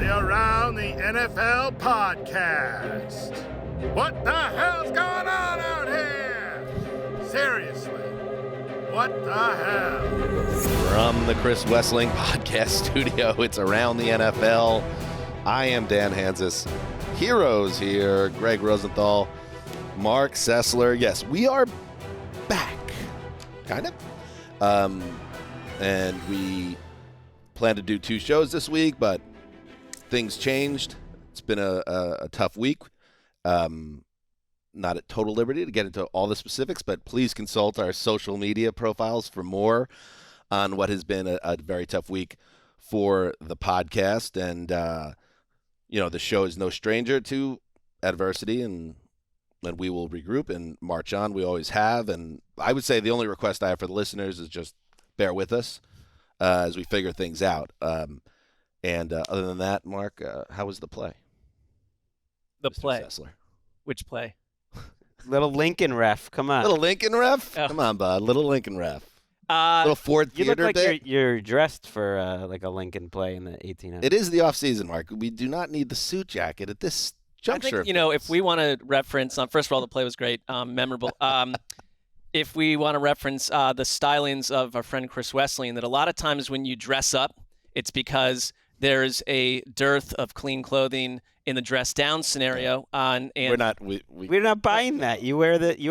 the Around the NFL podcast. What the hell's going on out here? Seriously, what the hell? From the Chris Wessling podcast studio, it's Around the NFL. I am Dan Hanzus. Heroes here, Gregg Rosenthal, Marc Sessler. Yes, we are back, kind of. And we plan to do 2 shows this week, but things changed. It's been a tough week. Not at total liberty to get into all the specifics, but please consult our social media profiles for more on what has been a very tough week for the podcast. And, the show is no stranger to adversity, and we will regroup and march on. We always have. And I would say the only request I have for the listeners is just bear with us as we figure things out. And other than that, Mark, how was the play? The Mr. play. Sessler? Which play? Little Lincoln ref, come on. Little Lincoln ref? Oh. Come on, bud. Little Lincoln ref. Little Ford You look Theater like bit. you're dressed for like a Lincoln play in the 1800s. It is the off season, Mark. We do not need the suit jacket at this juncture. I think, if we want to reference, first of all, the play was great, memorable. If we want to reference the stylings of our friend Chris Wessling, that a lot of times when you dress up, it's because there's a dearth of clean clothing in the dress down scenario. And We're not. We're not buying that. You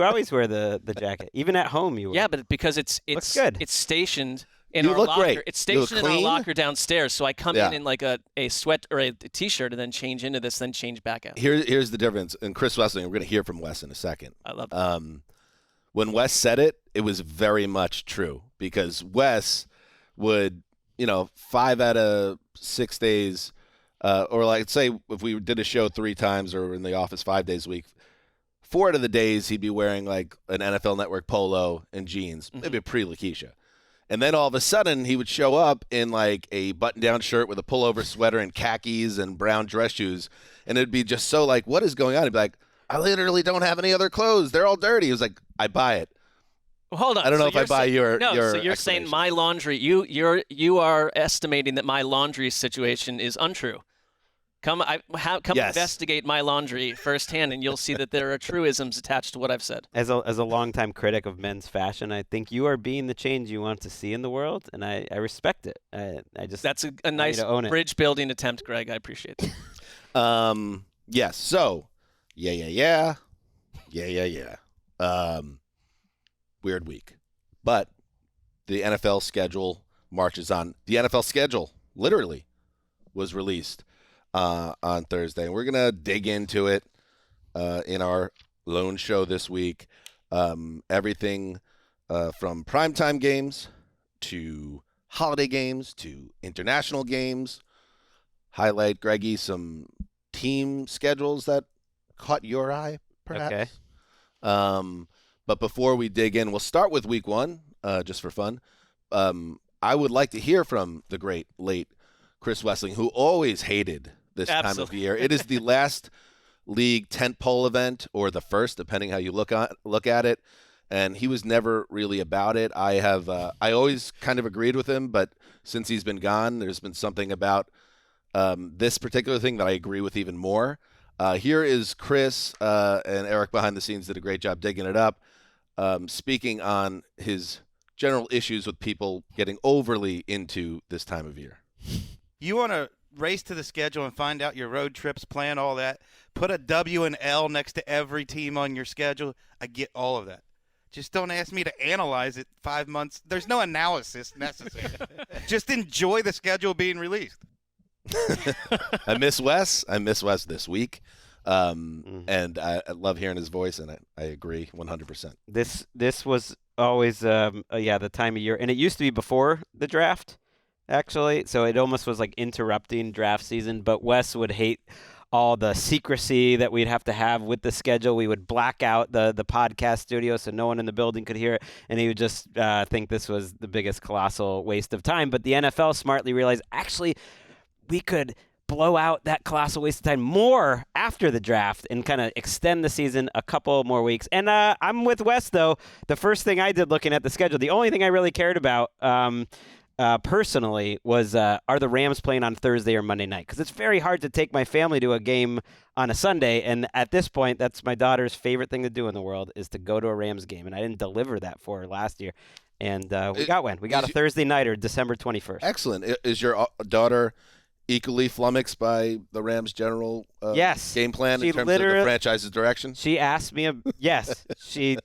always wear the jacket, even at home. You wear. Yeah, but because it's good. It's stationed in You our look locker. great. It's You look stationed in our clean. locker downstairs. So I come Yeah. in like a sweat or a t-shirt and then change into this, then change back out. Here's the difference. And Chris Wessling, we're going to hear from Wes in a second. I love that. When Wes said it, it was very much true, because Wes would, 5 out of 6 days, or like say if we did a show 3 times or in the office 5 days a week, 4 out of the days he'd be wearing like an NFL Network polo and jeans, maybe a pre-Lakeisha. And then all of a sudden he would show up in like a button-down shirt with a pullover sweater and khakis and brown dress shoes. And it'd be just so like, what is going on? He'd be like, I literally don't have any other clothes. They're all dirty. He was like, I buy it. Well, hold on. I don't know if I buy your No, your so you're saying explanation. my laundry. You are estimating that my laundry situation is untrue. Come Yes. investigate my laundry firsthand, and you'll see that there are truisms attached to what I've said. As a longtime critic of men's fashion, I think you are being the change you want to see in the world, and I respect it. I just That's a nice to own it. bridge building attempt, Greg. I appreciate it. Yes. So, yeah. Weird week, but the NFL schedule marches on. The NFL schedule literally was released on Thursday, and we're gonna dig into it in our lone show this week. Everything from primetime games to holiday games to international games. Highlight, Greggy, some team schedules that caught your eye, perhaps. Okay. But before we dig in, we'll start with week 1, just for fun. I would like to hear from the great, late Chris Wessling, who always hated this time of Absolutely. year. It is the last league tentpole event, or the first, depending how you look at it. And he was never really about it. I always kind of agreed with him, but since he's been gone, there's been something about this particular thing that I agree with even more. Here is Chris, and Eric behind the scenes did a great job digging it up, speaking on his general issues with people getting overly into this time of year. You want to race to the schedule and find out your road trips, plan all that, put a W and L next to every team on your schedule. I get all of that. Just don't ask me to analyze it 5 months. There's no analysis necessary. Just enjoy the schedule being released. I miss Wes this week. And I love hearing his voice, and I agree 100%. This was always the time of year, and it used to be before the draft, actually. So it almost was like interrupting draft season. But Wes would hate all the secrecy that we'd have to have with the schedule. We would black out the podcast studio so no one in the building could hear it, and he would just think this was the biggest colossal waste of time. But the NFL smartly realized, actually, we could blow out that colossal waste of time more after the draft and kind of extend the season a couple more weeks. And I'm with Wes, though. The first thing I did looking at the schedule, the only thing I really cared about personally was, are the Rams playing on Thursday or Monday night? Because it's very hard to take my family to a game on a Sunday, and at this point, that's my daughter's favorite thing to do in the world is to go to a Rams game, and I didn't deliver that for her last year. And we got one. We got a Thursday nighter, December 21st. Excellent. Is your daughter equally flummoxed by the Rams' general yes. game plan She in terms of the franchise's direction? She asked me, yes. She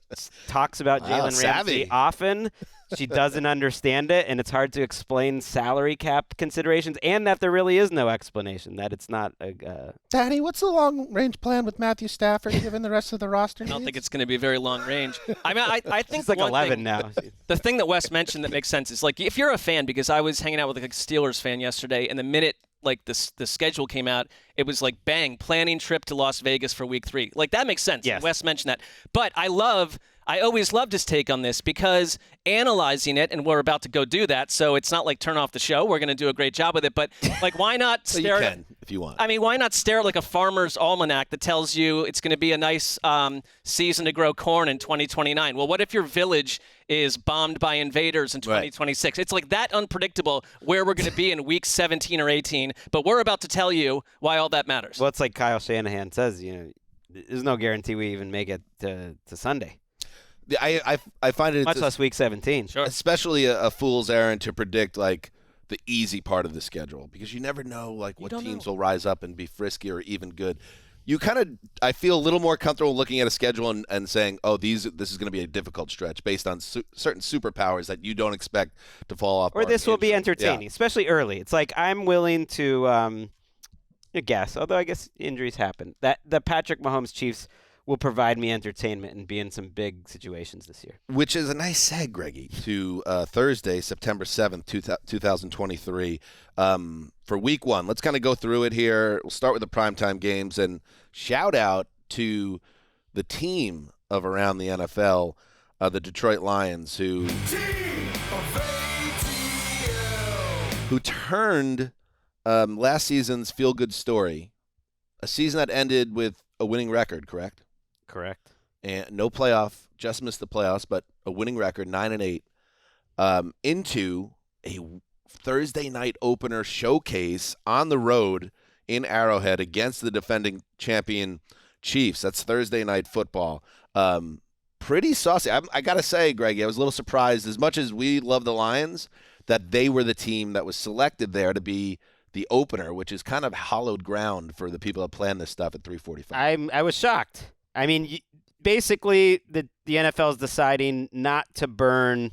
talks about Jalen Ramsey often. She doesn't understand it, and it's hard to explain salary cap considerations, and that there really is no explanation, that it's not a Daddy, what's the long-range plan with Matthew Stafford given the rest of the roster I don't think it's going to be very long range. I mean, I think it's like 11 now. The thing that Wes mentioned that makes sense is, like, if you're a fan, because I was hanging out with a Steelers fan yesterday, and the minute like the schedule came out, it was like, bang, planning trip to Las Vegas for week 3. Like, that makes sense. Yes. Wes mentioned that. But I always loved his take on this, because analyzing it, and we're about to go do that, so it's not like turn off the show. We're going to do a great job with it. But, like, why not stare you can, if you want. I mean, why not stare at like a farmer's almanac that tells you it's going to be a nice season to grow corn in 2029? Well, what if your village is bombed by invaders in 2026? Right. It's like that unpredictable where we're going to be in week 17 or 18, but we're about to tell you why all that matters. Well, it's like Kyle Shanahan says, there's no guarantee we even make it to Sunday. I find it much less week 17. Sure. Especially a fool's errand to predict like the easy part of the schedule, because you never know like what teams will rise up and be frisky or even good. You I feel a little more comfortable looking at a schedule and saying, oh, this is going to be a difficult stretch based on certain superpowers that you don't expect to fall off. Or this will be entertaining, especially early. It's like I'm willing to guess, although I guess injuries happen, that the Patrick Mahomes Chiefs will provide me entertainment and be in some big situations this year. Which is a nice segue, Greggy, to Thursday, September 7th, 2023. For week 1, let's kind of go through it here. We'll start with the primetime games, and shout out to the team of around the NFL, the Detroit Lions, who turned last season's feel-good story, a season that ended with a winning record, correct? Correct. And no playoff, just missed the playoffs, but a winning record, 9-8, into a Thursday night opener showcase on the road in Arrowhead against the defending champion Chiefs. That's Thursday night football. Pretty saucy. I got to say, Greg, I was a little surprised, as much as we love the Lions, that they were the team that was selected there to be the opener, which is kind of hallowed ground for the people that plan this stuff at 3:45. I was shocked. I mean, basically, the NFL is deciding not to burn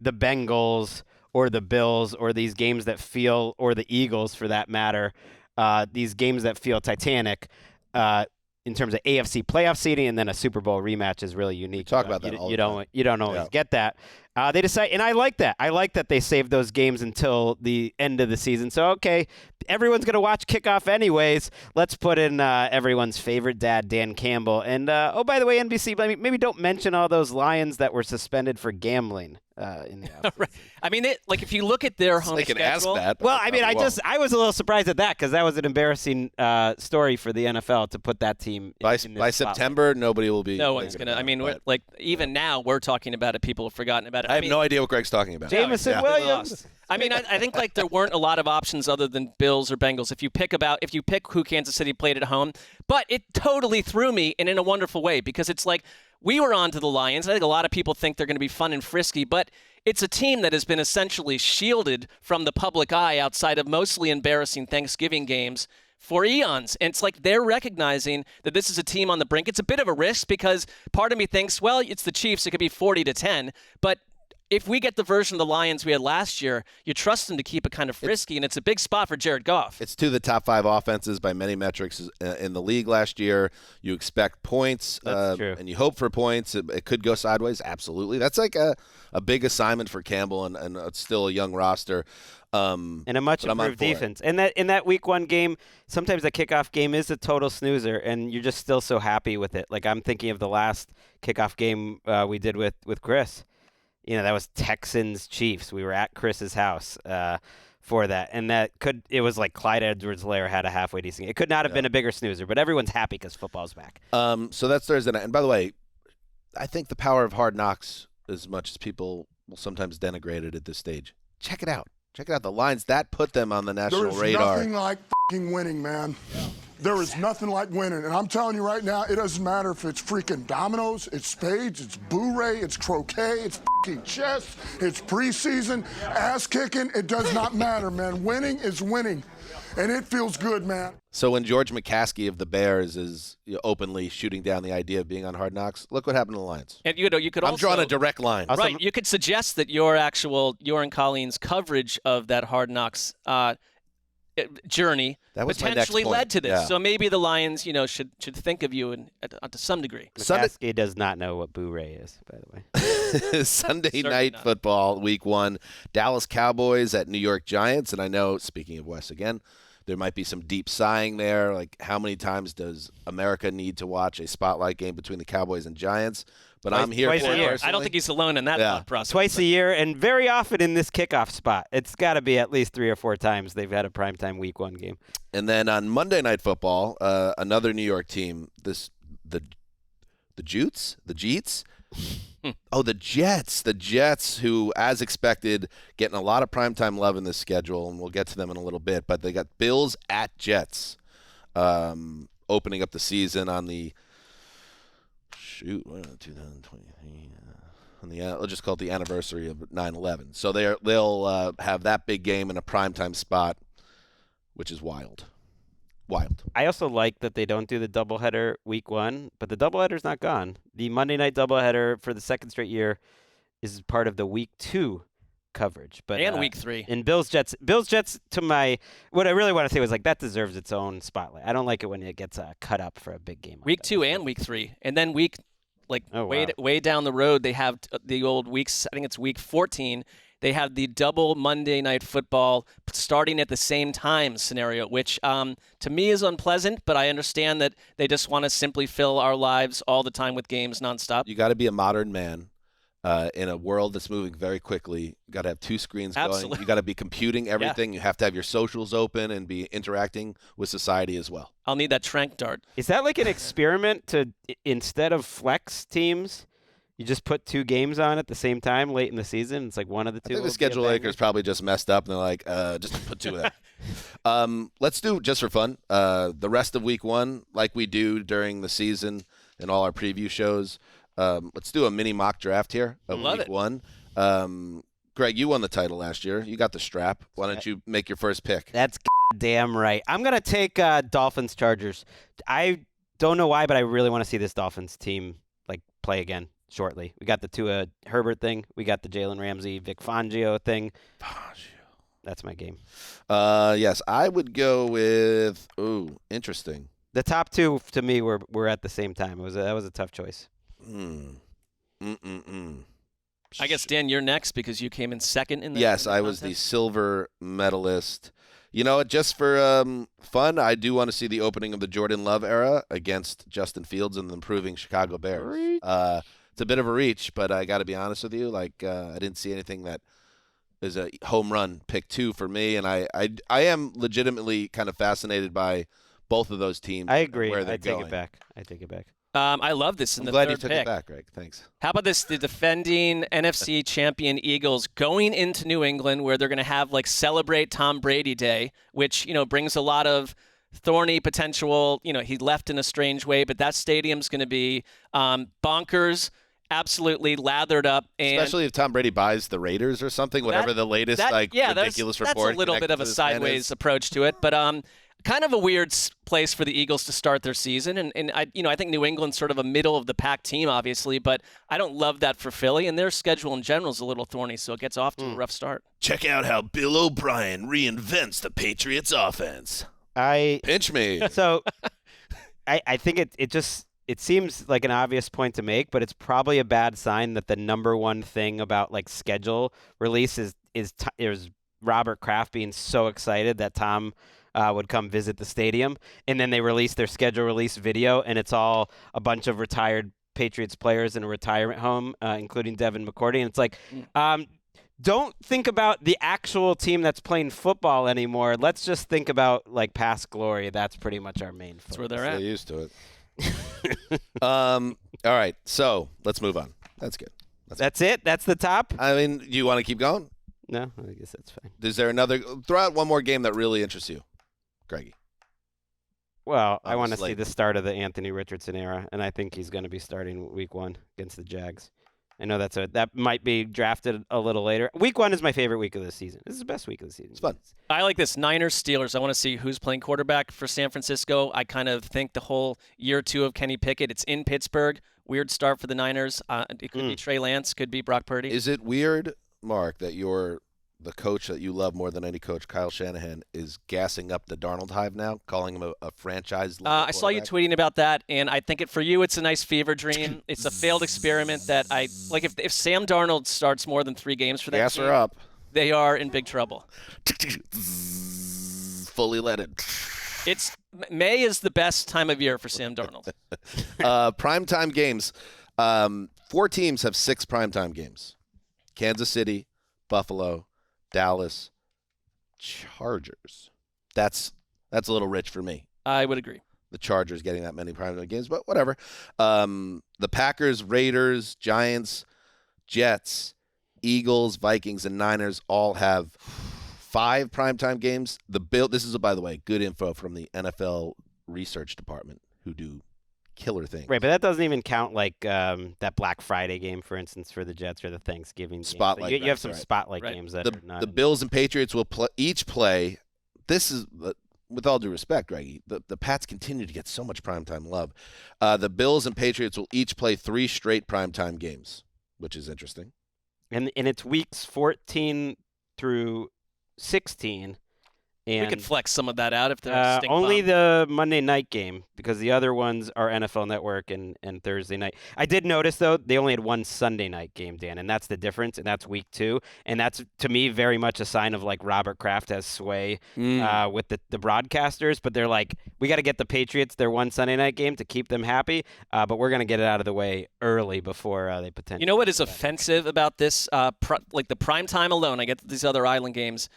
the Bengals or the Bills or these games that feel, or the Eagles for that matter, these games that feel titanic in terms of AFC playoff seeding, and then a Super Bowl rematch is really unique. We talk about that all the time. You don't always get that. They decide, and I like that. I like that they saved those games until the end of the season. So, okay, everyone's going to watch kickoff anyways. Let's put in everyone's favorite dad, Dan Campbell. And, oh, by the way, NBC, maybe don't mention all those Lions that were suspended for gambling in the offseason. Right. I mean, if you look at their home they can schedule. ask that. Well, I mean, I was a little surprised at that, because that was an embarrassing story for the NFL to put that team by spotlight. September, nobody will be. No one's going to. I mean, like, even now we're talking about it. People have forgotten about it. I have no idea what Greg's talking about. Jameson Williams. I mean, I think like there weren't a lot of options other than Bills or Bengals. If you pick who Kansas City played at home, but it totally threw me, and in a wonderful way, because it's like we were on to the Lions. I think a lot of people think they're going to be fun and frisky, but it's a team that has been essentially shielded from the public eye outside of mostly embarrassing Thanksgiving games for eons. And it's like they're recognizing that this is a team on the brink. It's a bit of a risk, because part of me thinks, well, it's the Chiefs. It could be 40-10, but if we get the version of the Lions we had last year, you trust them to keep it kind of frisky, and it's a big spot for Jared Goff. It's 2 of the top 5 offenses by many metrics in the league last year. You expect points, and you hope for points. It could go sideways, absolutely. That's like a big assignment for Campbell, and it's still a young roster. And a much improved defense. And that in that week 1 game, sometimes the kickoff game is a total snoozer, and you're just still so happy with it. Like, I'm thinking of the last kickoff game we did with Chris. That was Texans-Chiefs. We were at Chris's house for that. And it was like Clyde Edwards-Helaire had a halfway decent. It could not have been a bigger snoozer, but everyone's happy because football's back. So that's Thursday night. And by the way, I think the power of Hard Knocks, as much as people will sometimes denigrate it at this stage, check it out. Check it out. The lines that put them on the national There is radar. nothing like f***ing winning, man. There is nothing like winning. And I'm telling you right now, it doesn't matter if it's freaking dominoes, it's spades, it's bourrée, it's croquet, it's f***ing chess, it's preseason, ass kicking. It does not matter, man. Winning is winning. And it feels good, man. So when George McCaskey of the Bears is openly shooting down the idea of being on Hard Knocks, look what happened to the Lions. And you could also, I'm drawing a direct line. Right. You could suggest that your and Colleen's coverage of that Hard Knocks journey That was my potentially next point. led to this. Yeah. So maybe the Lions, should think of you to some degree. McCaskey does not know what bourrée is, by the way. Sunday Certainly night not. football, week 1, Dallas Cowboys at New York Giants. And I know, speaking of Wes again, there might be some deep sighing there. Like, how many times does America need to watch a spotlight game between the Cowboys and Giants? But I'm here twice for a it year. personally. I don't think he's alone in that thought process. Twice a year, and very often in this kickoff spot. It's got to be at least 3 or 4 times they've had a primetime week 1 game. And then on Monday Night Football, another New York team, the Jutes? The Jeets? Oh, the Jets. The Jets, who, as expected, getting a lot of primetime love in this schedule, and we'll get to them in a little bit. But they got Bills at Jets opening up the season on the 2023. Let's just call it the anniversary of 9/11. So they'll have that big game in a primetime spot, which is wild. Wild. I also like that they don't do the doubleheader week 1, but the doubleheader's not gone. The Monday night doubleheader for the second straight year is part of the week 2 coverage. But And week 3. in Bills Jets what I really want to say was like that deserves its own spotlight. I don't like it when it gets cut up for a big game. Week like that. 2 and week 3. And then wow. way down the road, they have the old weeks. I think it's week 14. They have the double Monday Night Football starting at the same time scenario, which to me is unpleasant, but I understand that they just want to simply fill our lives all the time with games nonstop. You got to be a modern man in a world that's moving very quickly. You got to have 2 screens Absolutely. going. You got to be computing everything. You have to have your socials open and be interacting with society as well. I'll need that trank dart. Is that like an experiment to instead of flex teams, you just put 2 games on at the same time late in the season? It's like one of the 2. I think the will be a schedule banger. makers probably just messed up, and they're like, just put 2 of that. Let's do, just for fun, the rest of week 1, like we do during the season and all our preview shows. Let's do a mini mock draft here of Love week it. 1. Greg, you won the title last year. You got the strap. Why don't you make your first pick? That's damn right. I'm going to take Dolphins Chargers. I don't know why, but I really want to see this Dolphins team play again shortly. We got the Tua Herbert thing. We got the Jalen Ramsey, Vic Fangio thing. That's my game. Yes, I would go with, interesting. The top 2 to me were at the same time. That was a tough choice. I guess, Dan, you're next because you came in second in the Yes, in the I was the contest. silver medalist. You know, just for fun, I do want to see the opening of the Jordan Love era against Justin Fields and the improving Chicago Bears. It's a bit of a reach, but I got to be honest with you. I didn't see anything that is a home run pick 2 for me, and I am legitimately kind of fascinated by both of those teams. I agree. Where they're I take going. it back. I take it back. I love this in I'm the glad third you took pick. it back, Greg. Thanks. How about this? The defending NFC champion Eagles going into New England, where they're going to have celebrate Tom Brady Day, which brings a lot of thorny potential. He left in a strange way, but that stadium's going to be bonkers, absolutely lathered up, and Especially if Tom Brady buys the Raiders or something, whatever the latest ridiculous report. That's a little bit of a sideways approach to it, but kind of a weird place for the Eagles to start their season, and I think New England's sort of a middle of the pack team, obviously, but I don't love that for Philly, and their schedule in general is a little thorny, so it gets off to a rough start. Check out how Bill O'Brien reinvents the Patriots offense. Pinch me. So I think it seems like an obvious point to make, but it's probably a bad sign that the number one thing about schedule release is Robert Kraft being so excited that Tom would come visit the stadium, and then they release their schedule release video, and it's all a bunch of retired Patriots players in a retirement home, including Devin McCourty, and it's like, don't think about the actual team that's playing football anymore. Let's just think about past glory. That's pretty much our main focus. That's where they're They're at. used to it. All right, so let's move on. That's good. That's it? That's the top? I mean, do you want to keep going? No, I guess that's fine. Is there another? Throw out one more game that really interests you, Greggy. Well, On I the want to see slate. the start of the Anthony Richardson era, and I think he's going to be starting week 1 against the Jags. I know that might be drafted a little later. Week 1 is my favorite week of the season. This is the best week of the season. It's fun. I like this Niners Steelers. I want to see who's playing quarterback for San Francisco. I kind of think the whole year 2 of Kenny Pickett. It's in Pittsburgh. Weird start for the Niners. It could be Trey Lance. Could be Brock Purdy. Is it weird, Mark, that the coach that you love more than any coach, Kyle Shanahan, is gassing up the Darnold hive now, calling him a franchise? I saw you tweeting about that, and I think for you it's a nice fever dream. It's a failed experiment that I like. If Sam Darnold starts more than 3 games for that Gas team, her up. they are in big trouble. Fully leaded. May is the best time of year for Sam Darnold. Primetime games. 4 teams have 6 primetime games. Kansas City, Buffalo, Dallas, Chargers. That's a little rich for me. I would agree. The Chargers getting that many primetime games, but whatever. The Packers, Raiders, Giants, Jets, Eagles, Vikings, and Niners all have 5 primetime games. This is, by the way, good info from the NFL research department, who do killer things. Right, but that doesn't even count like that Black Friday game, for instance, for the Jets, or the Thanksgiving Spotlight game. So you have some right. spotlight Right. games that are not. The Bills and Patriots will each play. This is, with all due respect, Greggy, the Pats continue to get so much primetime love. The Bills and Patriots will each play 3 straight primetime games, which is interesting. And it's weeks 14 through 16. And We could flex some of that out if there's only the Monday night game, because the other ones are NFL Network and Thursday night. I did notice, though, they only had 1 Sunday night game, Dan, and that's the difference, and that's week 2. And that's, to me, very much a sign of, like, Robert Kraft has sway with the broadcasters. But they're like, we got to get the Patriots their 1 Sunday night game to keep them happy, but we're going to get it out of the way early before they potentially. You know what is offensive about this? Like the prime time alone, I get these other island games.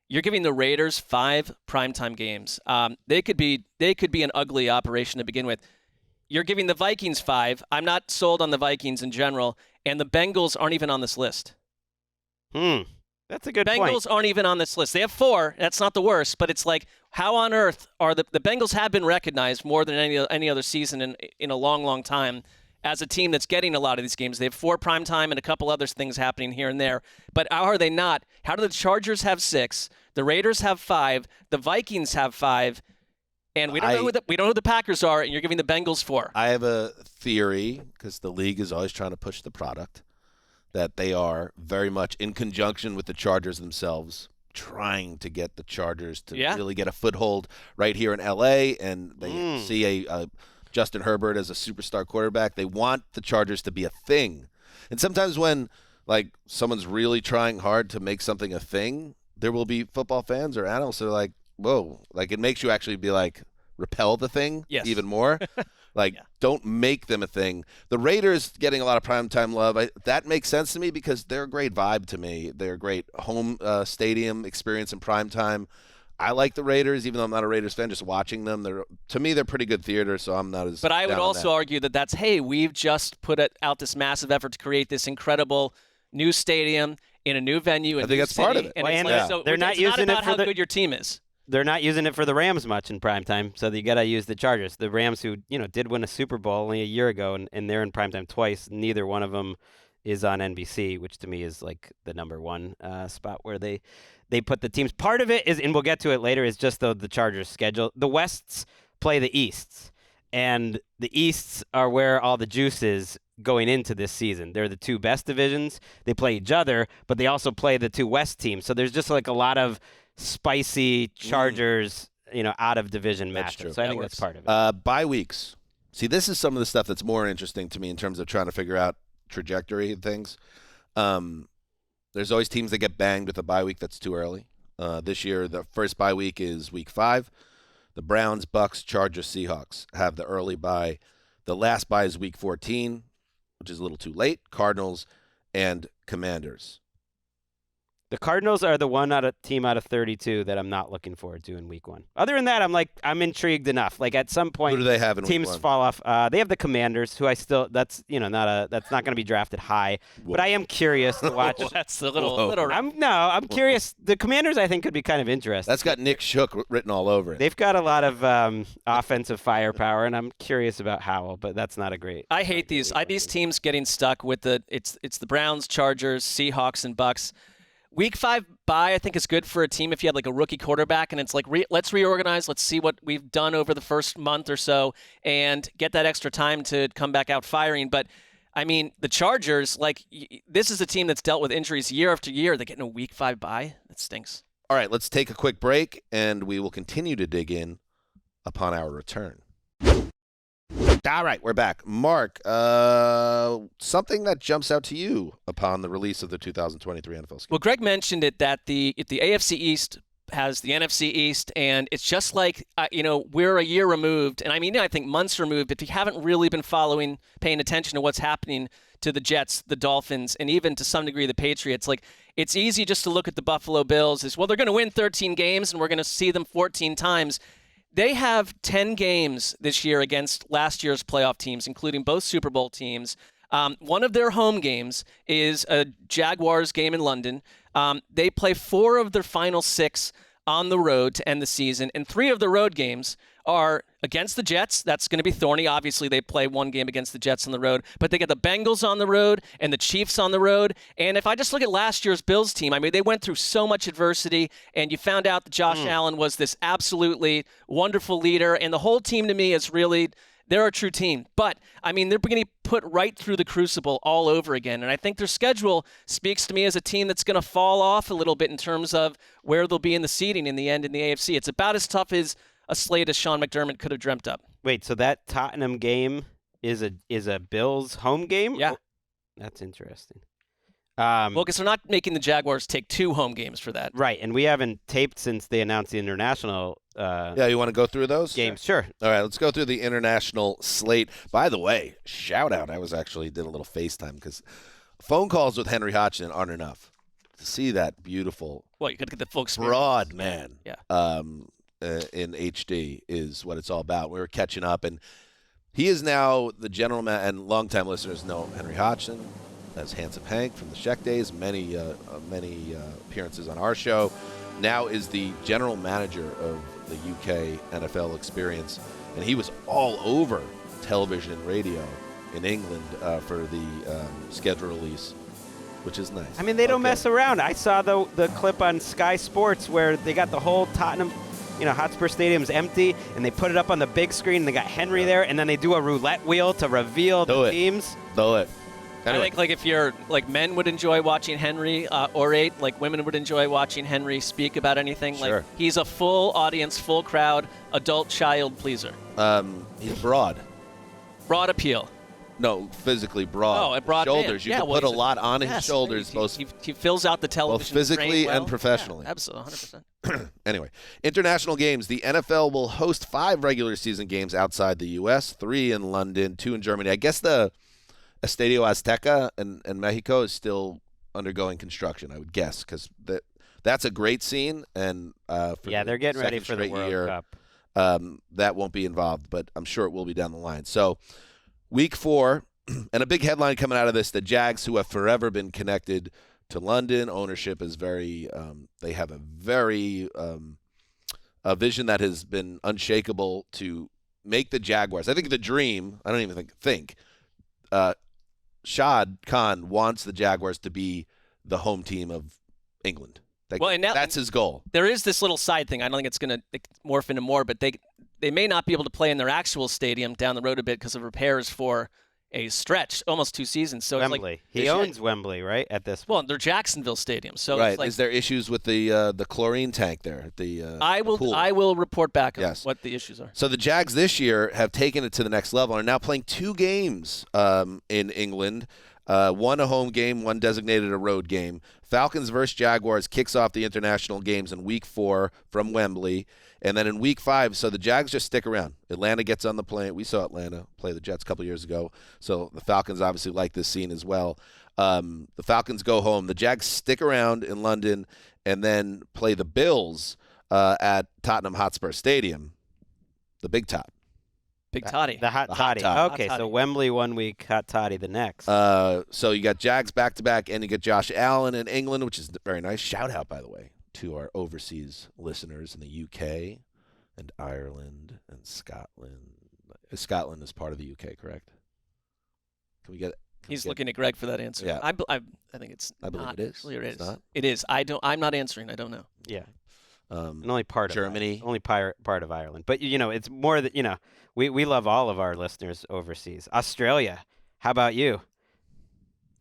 You're giving the Raiders 5 primetime games. They could be an ugly operation to begin with. You're giving the Vikings 5. I'm not sold on the Vikings in general, and the Bengals aren't even on this list. That's a good point. Bengals aren't even on this list. They have 4. That's not the worst, but it's like, how on earth are the Bengals have been recognized more than any other season in a long, long time as a team that's getting a lot of these games. They have 4 primetime and a couple other things happening here and there. But how are they not? How do the Chargers have 6? The Raiders have 5. The Vikings have 5. And we don't know who the Packers are, and you're giving the Bengals 4. I have a theory, because the league is always trying to push the product, that they are very much in conjunction with the Chargers themselves, trying to get the Chargers to really get a foothold right here in L.A., and they see a Justin Herbert as a superstar quarterback. They want the Chargers to be a thing. And sometimes when, like, someone's really trying hard to make something a thing, there will be football fans or analysts that are like, whoa. Like, it makes you actually be like, repel the thing even more. Like, don't make them a thing. The Raiders getting a lot of primetime love, that makes sense to me because they're a great vibe to me. They're a great home stadium experience in primetime. I like the Raiders, even though I'm not a Raiders fan. Just watching them, to me, they're pretty good theater. So I'm not as. But I would down on also that. argue that hey, we've just put out this massive effort to create this incredible new stadium in a new venue. I think that's part of it. And Well, it's and like, so they're not it's using not it about for how the- good your team is. They're not using it for the Rams much in primetime, so you got to use the Chargers. The Rams, who did win a Super Bowl only a year ago, and they're in primetime twice. Neither one of them is on NBC, which to me is like the number 1 spot where they put the teams. Part of it is, and we'll get to it later, is just the Chargers' schedule. The Wests play the Easts, and the Easts are where all the juice is going into this season. They're the 2 best divisions. They play each other, but they also play the 2 West teams. So there's just like a lot of spicy Chargers, out of division That's matchups. true. So I That think works. that's part of it. Bye weeks. See, this is some of the stuff that's more interesting to me in terms of trying to figure out trajectory and things. There's always teams that get banged with a bye week that's too early. This year, the first bye week is week 5. The Browns, Bucks, Chargers, Seahawks have the early bye. The last bye is week 14, which is a little too late. Cardinals and Commanders. The Cardinals are the one team out of 32 that I'm not looking forward to in week 1. Other than that, I'm intrigued enough. Like at some point, Who do they have in teams week 1? fall off. They have the Commanders, who I still that's not going to be drafted high. Whoa. But I am curious to watch. That's a little. I'm curious. The Commanders I think could be kind of interesting. That's got Nick Shook written all over it. They've got a lot of offensive firepower, and I'm curious about Howell, but that's not a great. I hate these teams getting stuck with it's the Browns, Chargers, Seahawks, and Bucks. Week 5 bye, I think, is good for a team if you had like a rookie quarterback, and it's like let's reorganize, let's see what we've done over the first month or so, and get that extra time to come back out firing. But I mean, the Chargers, this is a team that's dealt with injuries year after year. They're getting a Week 5 bye. That stinks. All right, let's take a quick break, and we will continue to dig in upon our return. All right, we're back. Mark, something that jumps out to you upon the release of the 2023 NFL schedule. Well, Greg mentioned it that the AFC East has the NFC East, and it's just like, we're a year removed, and I think months removed, if you haven't really been paying attention to what's happening to the Jets, the Dolphins, and even to some degree the Patriots. It's easy just to look at the Buffalo Bills as, well, they're going to win 13 games, and we're going to see them 14 times. They have 10 games this year against last year's playoff teams, including both Super Bowl teams. One of their home games is a Jaguars game in London. They play 4 of their final 6 on the road to end the season, and 3 of the road games are against the Jets. That's going to be thorny. Obviously, they play one game against the Jets on the road, but they get the Bengals on the road and the Chiefs on the road. And if I just look at last year's Bills team, they went through so much adversity, and you found out that Josh Allen was this absolutely wonderful leader, and the whole team to me is really – they're a true team. But, they're going to be put right through the crucible all over again. And I think their schedule speaks to me as a team that's going to fall off a little bit in terms of where they'll be in the seeding in the end in the AFC. It's about as tough as a slate as Sean McDermott could have dreamt up. Wait, so that Tottenham game is a Bills home game? Yeah. That's interesting. Well, because they're not making the Jaguars take 2 home games for that. Right, and we haven't taped since they announced the international You want to go through those? games. Sure. All right, let's go through the international slate. By the way, shout out. I did a little FaceTime because phone calls with Henry Hodgson aren't enough. To see that beautiful, Well, you got to get the full experience. broad man Yeah. In HD is what it's all about. We were catching up, and he is now the general man, and longtime listeners know Henry Hodgson as Handsome Hank from the Sheck days, many appearances on our show. Now is the general manager of the UK NFL experience, and he was all over television and radio in England for the schedule release, which is nice. They don't mess around. I saw the clip on Sky Sports where they got the whole Tottenham, Hotspur Stadium's empty, and they put it up on the big screen, and they got Henry there, and then they do a roulette wheel to reveal the teams. Do it. Anyway. I think if you're men would enjoy watching Henry orate, women would enjoy watching Henry speak about anything. Sure. He's a full audience, full crowd, adult child pleaser. He's broad. Broad appeal. No, physically broad. Oh, a broad shoulders. man. You can put a lot on his shoulders, he fills out the television both physically frame well. and professionally. Yeah, absolutely, 100%. Anyway, international games. The NFL will host 5 regular season games outside the U.S., 3 in London, 2 in Germany. I guess the Estadio Azteca in Mexico is still undergoing construction, I would guess, because that's a great scene. And they're getting ready for the World Cup. That won't be involved, but I'm sure it will be down the line. So week 4, and a big headline coming out of this, the Jags, who have forever been connected to London. Ownership is they have a very a vision that has been unshakable to make the Jaguars. I think the dream, I don't even think Shad Khan wants the Jaguars to be the home team of England. That's his goal. There is this little side thing. I don't think it's going to morph into more, but they may not be able to play in their actual stadium down the road a bit because of repairs for a stretch, almost 2 seasons. So Wembley. He owns Wembley, right? At this point. Well, they're Jacksonville Stadium. So right. It's like, is there issues with the chlorine tank there? I will report back on what the issues are. So the Jags this year have taken it to the next level and are now playing 2 games in England. One a home game, one designated a road game. Falcons versus Jaguars kicks off the international games in week 4 from Wembley. And then in week 5, so the Jags just stick around. Atlanta gets on the plane. We saw Atlanta play the Jets a couple years ago. So the Falcons obviously like this scene as well. The Falcons go home. The Jags stick around in London and then play the Bills at Tottenham Hotspur Stadium. The Big Tot. Big Toddy. The hot toddy. Hot Okay, toddy. so Wembley 1 week, hot toddy the next. So you got Jags back-to-back, and you get Josh Allen in England, which is very nice. Shout out, by the way, to our overseas listeners in the UK and Ireland and Scotland. Scotland is part of the UK, correct? Can we get it? He's looking at Greg for that answer. Yeah. I think it's I believe not. it is. Actually, it is. It's not? It is. I'm not answering. I don't know. Yeah. And only part Germany. of Ireland. Only part of Ireland. But, it's more that, we love all of our listeners overseas. Australia. How about you?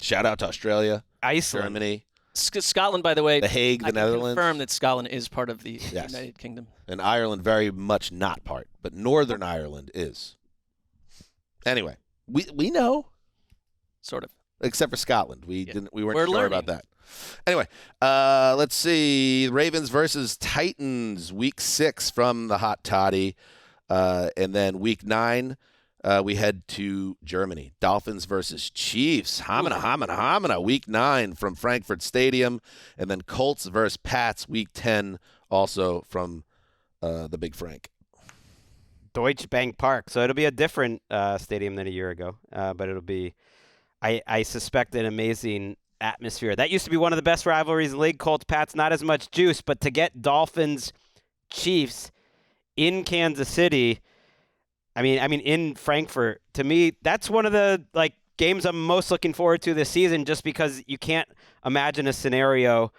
Shout out to Australia, Iceland. Germany, Scotland, by the way. The Hague, the I can Netherlands. confirm that Scotland is part of the Yes. United Kingdom. And Ireland very much not part, but Northern Ireland is. Anyway, we know, Sort of. except for Scotland. We weren't We're sure learning. about that. Anyway, let's see. Ravens versus Titans, week 6 from the hot toddy. And then week 9, we head to Germany. Dolphins versus Chiefs. Hamina, week 9 from Frankfurt Stadium. And then Colts versus Pats, week 10, also from the Big Frank. Deutsche Bank Park. So it'll be a different stadium than a year ago. But it'll be, I suspect, an amazing atmosphere. That used to be one of the best rivalries in the league. Colts, Pats, not as much juice. But to get Dolphins, Chiefs in Kansas City, I mean, in Frankfurt, to me, that's one of the games I'm most looking forward to this season, just because you can't imagine a scenario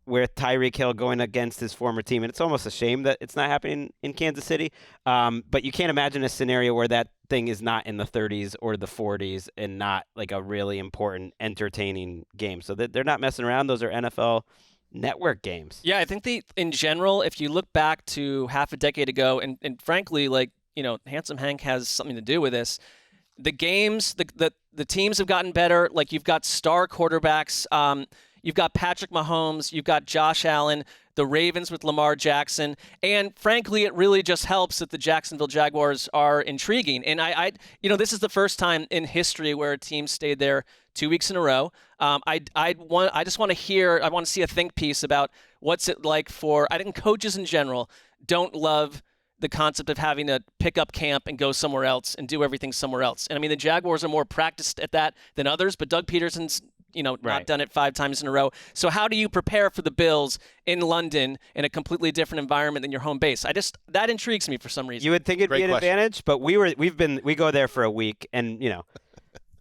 where Tyreek Hill going against his former team, and it's almost a shame that it's not happening in Kansas City. But you can't imagine a scenario where that thing is not in the 30s or the 40s and not a really important, entertaining game. So they're not messing around. Those are NFL Network games. Yeah, I think in general, if you look back to half a decade ago, and frankly, Handsome Hank has something to do with this. The games, the teams have gotten better. You've got star quarterbacks. You've got Patrick Mahomes. You've got Josh Allen. The Ravens with Lamar Jackson. And frankly, it really just helps that the Jacksonville Jaguars are intriguing. And this is the first time in history where a team stayed there 2 weeks in a row. I just want to see a think piece about what's it like for, I think coaches in general don't love the concept of having to pick up camp and go somewhere else and do everything somewhere else. And I mean, the Jaguars are more practiced at that than others, but Doug Peterson's, not done it 5 times in a row. So how do you prepare for the Bills in London in a completely different environment than your home base? That intrigues me for some reason. You would think it'd be an advantage, but we go there for a week, and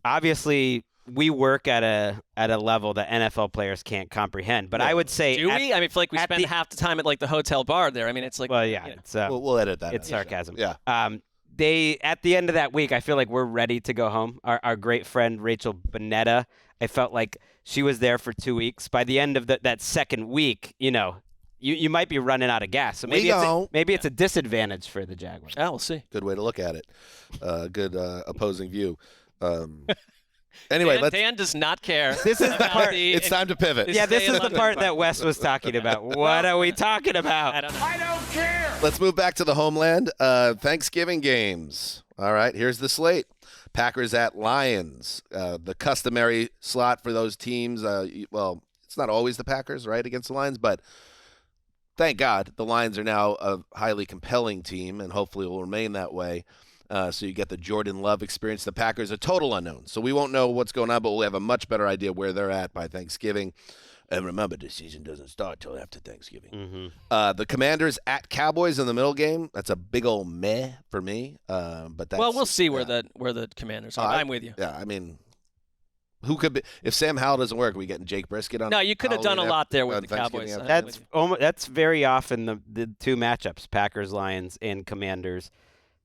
obviously we work at a level that NFL players can't comprehend. But I would say, do we? I mean, I feel like we spend half the time at the hotel bar there. I mean, it's like, well, yeah, it's we'll edit that. It's sarcasm. Yeah. At the end of that week, I feel like we're ready to go home. Our great friend Rachel Bonetta, I felt like she was there for 2 weeks. By the end of that second week, you might be running out of gas. So maybe it's a disadvantage for the Jaguars. Yeah, we'll see. Good way to look at it. Good opposing view. Anyway, Dan does not care. This is the part. It's time to pivot. Yeah, this is the part that Wes was talking about. What are we talking about? I don't care. Let's move back to the homeland. Thanksgiving games. All right, here's the slate. Packers at Lions. The customary slot for those teams. It's not always the Packers, right, against the Lions, but thank God the Lions are now a highly compelling team, and hopefully will remain that way. So you get the Jordan Love experience. The Packers are total unknown, so we won't know what's going on, but we'll have a much better idea where they're at by Thanksgiving. And remember, the season doesn't start till after Thanksgiving. Mm-hmm. The Commanders at Cowboys in the middle game. That's a big old meh for me. But we'll see where the Commanders are. I'm with you. Yeah, I mean, who could be if Sam Howell doesn't work? Are we getting Jake Brisket on? No, you could have done a lot there with the Cowboys. That's very often the two matchups: Packers, Lions, and Commanders.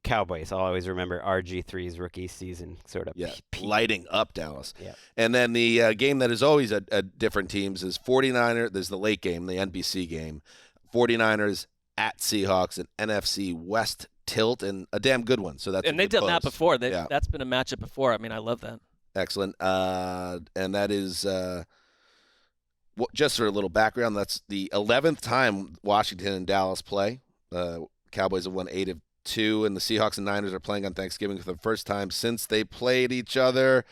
Cowboys. I'll always remember RG3's rookie season sort of lighting up Dallas. Yeah. And then the game that is always at different teams is 49ers. There's the late game, the NBC game. 49ers at Seahawks, an NFC West tilt, and a damn good one. So that's and they've done that before. That's been a matchup before. I mean, I love that. Excellent. And that is just for a little background, that's the 11th time Washington and Dallas play. Cowboys have won 8 of 2, and the Seahawks and Niners are playing on Thanksgiving for the first time since they played each other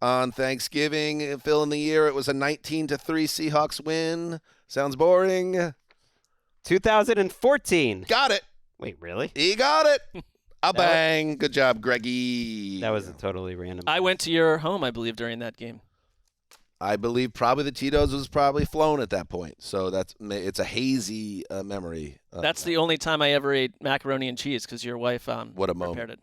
on Thanksgiving. Phil, in the year, it was a 19-3 Seahawks win. Sounds boring. 2014. Got it. Wait, really? He got it. A bang. Good job, Greggy. That was a totally random. I went to your home, I believe, during that game. I believe probably the Tito's was probably flown at that point. So it's a hazy memory. That's the only time I ever ate macaroni and cheese because your wife What a moment. prepared it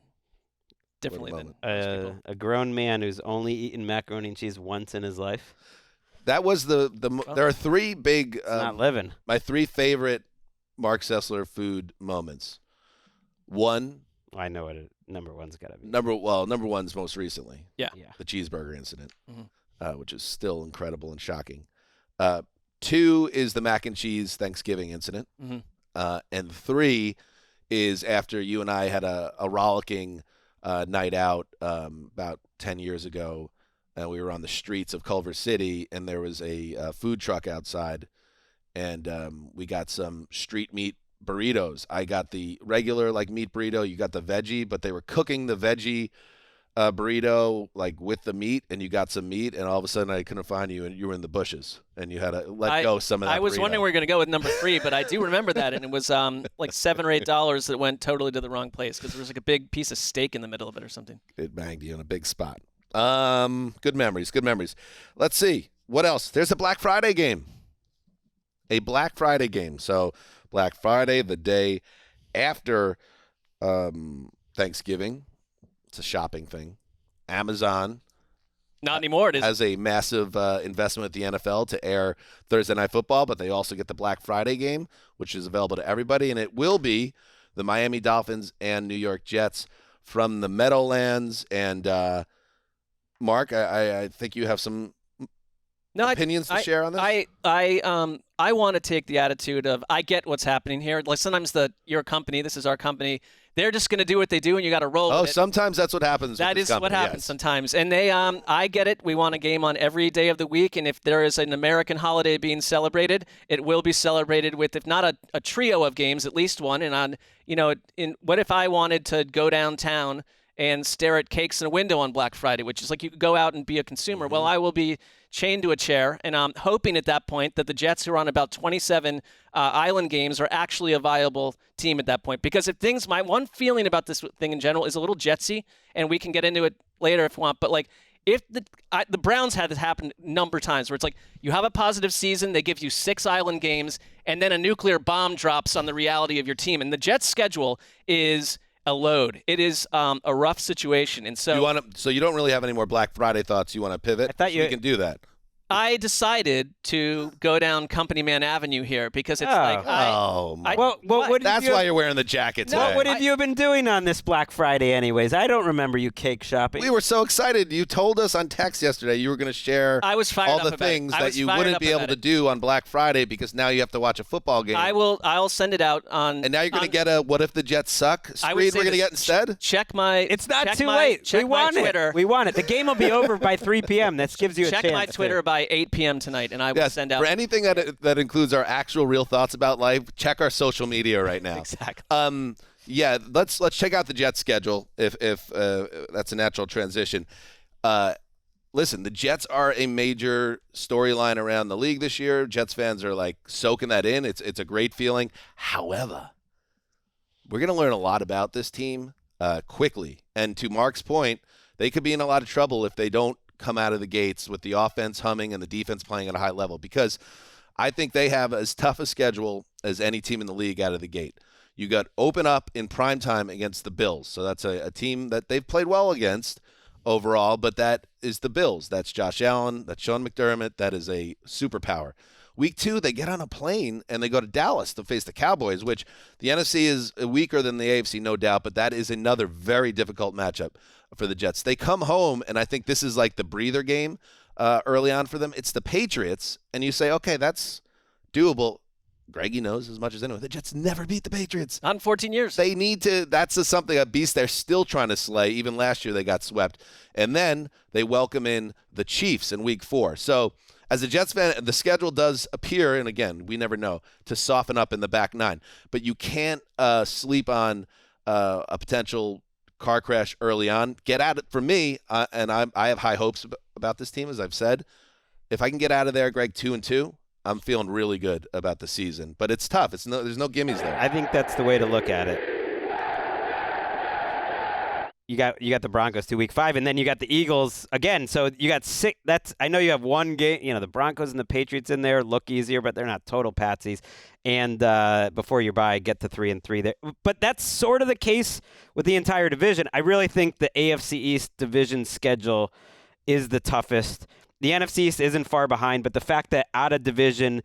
differently than most people. A grown man who's only eaten macaroni and cheese once in his life. That was there are 3 big Not living. my 3 favorite Marc Sessler food moments. One, I know what number one's got to be. number one's most recently. Yeah. The cheeseburger incident, Mhm. which is still incredible and shocking. 2 is the mac and cheese Thanksgiving incident. Mhm. And 3 is after you and I had a rollicking night out about 10 years ago, and we were on the streets of Culver City, and there was a food truck outside, and we got some street meat burritos. I got the regular meat burrito. You got the veggie, but they were cooking the veggie burrito with the meat, and you got some meat, and all of a sudden I couldn't find you, and you were in the bushes, and you had to let go some of that. I was burrito. wondering where we were going to go with number 3, but I do remember that, and it was like $7 or $8 that went totally to the wrong place because there was a big piece of steak in the middle of it or something. It banged you in a big spot. Good memories. Good memories. Let's see what else. There's a Black Friday game. A Black Friday game. So Black Friday, the day after Thanksgiving. It's a shopping thing. Amazon Not anymore. It is. has a massive investment with the NFL to air Thursday Night Football, but they also get the Black Friday game, which is available to everybody, and it will be the Miami Dolphins and New York Jets from the Meadowlands. And Mark, I think you have some opinions to share on this. I want to take the attitude of I get what's happening here. Like sometimes your company, this is our company, they're just going to do what they do, and you got to roll with it. Sometimes that's what happens. That with is this company, what happens yes. sometimes. And they, I get it. We want a game on every day of the week, and if there is an American holiday being celebrated, it will be celebrated with, if not a trio of games, at least one. And on, what if I wanted to go downtown and stare at cakes in a window on Black Friday, which is like you could go out and be a consumer. Well, I will be chained to a chair, and I'm hoping at that point that the Jets, who are on about 27 island games, are actually a viable team at that point. Because if my one feeling about this thing in general is a little Jetsy, and we can get into it later if we want, but if the Browns had this happen a number of times where it's like you have a positive season, they give you 6 island games, and then a nuclear bomb drops on the reality of your team. And the Jets' schedule is a load. It is a rough situation, and so So you don't really have any more Black Friday thoughts. You want to pivot? I thought we can do that. I decided to go down Company Man Avenue here because it's what That's why you're wearing the jacket today. What have you been doing on this Black Friday anyways? I don't remember you cake shopping. We were so excited. You told us on text yesterday you were going to share I was fired all up the about things it. I that was you fired wouldn't up be able about to it. do on Black Friday because now you have to watch a football game. I'll send it out on. And now you're going to get a "What if the Jets suck" screed we're going to get instead? Check my. It's not check too my, late. Check We my want Twitter. it. We want it. The game will be over by 3 p.m. That gives you a chance. Check my Twitter by 8 p.m. tonight, and I will send out. For anything that includes our actual real thoughts about life, check our social media right now. Exactly. Yeah, let's check out the Jets schedule if that's a natural transition. Listen, the Jets are a major storyline around the league this year. Jets fans are soaking that in. It's a great feeling. However, we're going to learn a lot about this team quickly. And to Mark's point, they could be in a lot of trouble if they don't come out of the gates with the offense humming and the defense playing at a high level, because I think they have as tough a schedule as any team in the league out of the gate. You got open up in primetime against the Bills. So that's a team that they've played well against overall, but that is the Bills. That's Josh Allen. That's Sean McDermott. That is a superpower. Week 2, they get on a plane and they go to Dallas to face the Cowboys, which the NFC is weaker than the AFC, no doubt, but that is another very difficult matchup for the Jets. They come home, and I think this is the breather game early on for them. It's the Patriots, and you say, okay, that's doable. Greggy knows as much as anyone. The Jets never beat the Patriots. Not in 14 years. They need to. That's a beast they're still trying to slay. Even last year they got swept. And then they welcome in the Chiefs in week 4. So as a Jets fan, the schedule does appear, and again, we never know, to soften up in the back nine. But you can't sleep on a potential car crash early on. Get at it for me, and I have high hopes about this team, as I've said. If I can get out of there, Greg, 2-2, I'm feeling really good about the season. But it's tough. There's no gimmies there. I think that's the way to look at it. You got the Broncos to week 5, and then you got the Eagles again. So you got 6. I know you have one game. You know, the Broncos and the Patriots in there look easier, but they're not total patsies. And before your bye, get to 3-3 there. But that's sort of the case with the entire division. I really think the AFC East division schedule is the toughest. The NFC East isn't far behind, but the fact that out of division,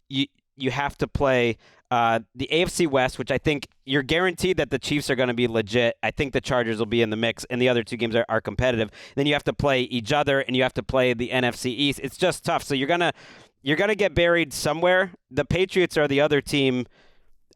you have to play the AFC West, which I think you're guaranteed that the Chiefs are going to be legit. I think the Chargers will be in the mix, and the other 2 games are competitive. Then you have to play each other, and you have to play the NFC East. It's just tough. So you're gonna get buried somewhere. The Patriots are the other team,